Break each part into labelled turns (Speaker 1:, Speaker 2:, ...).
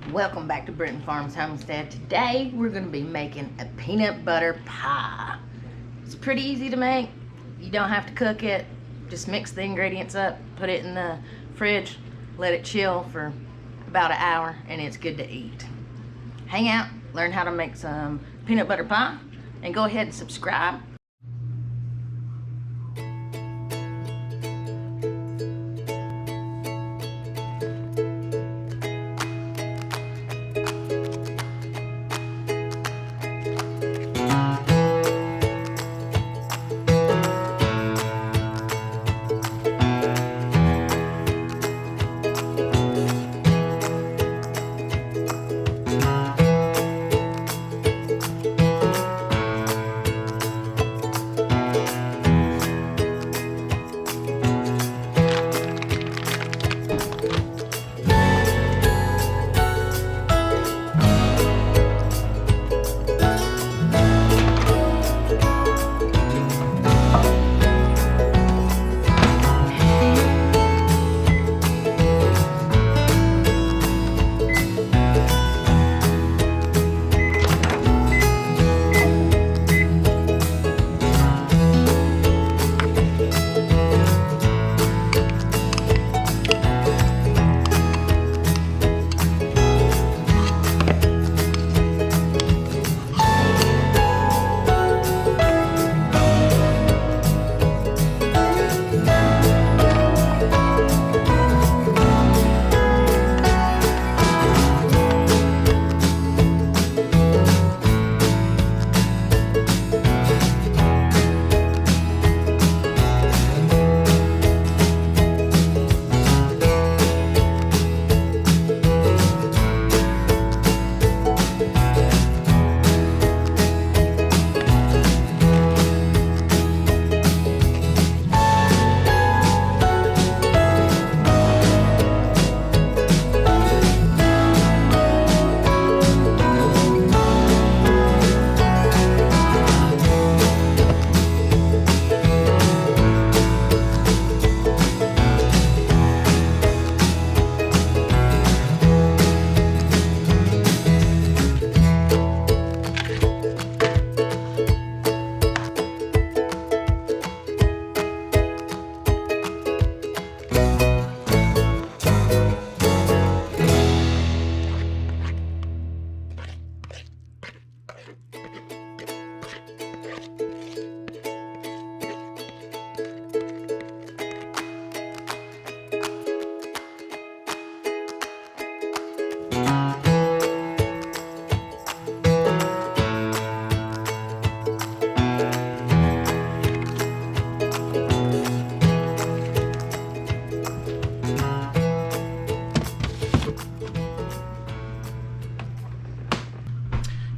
Speaker 1: Welcome back to Britton Farms Homestead. Today we're going to be making a peanut butter pie. It's pretty easy to make. You don't have to cook it. Just mix the ingredients up, put it in the fridge, let it chill for about an hour, and it's good to eat. Hang out, learn how to make some peanut butter pie, and go ahead and subscribe.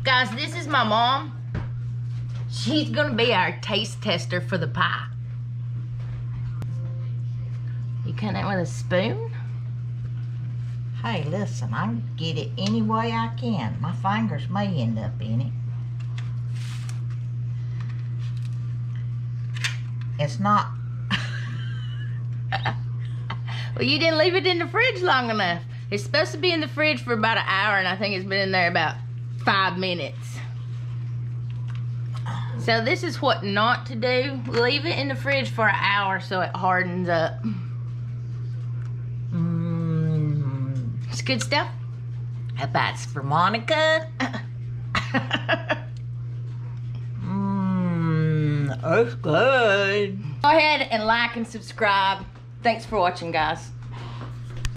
Speaker 1: Guys, this is my mom. She's gonna be our taste tester for the pie. You cut it with a spoon?
Speaker 2: Hey, listen, I get it any way I can. My fingers may end up in it. It's not...
Speaker 1: Well, you didn't leave it in the fridge long enough. It's supposed to be in the fridge for about an hour, and I think it's been in there about 5 minutes. So this is what not to do. Leave it in the fridge for an hour so it hardens up. It's good stuff.
Speaker 2: That's for Monica. That's good.
Speaker 1: Go ahead and like and subscribe. Thanks for watching, guys.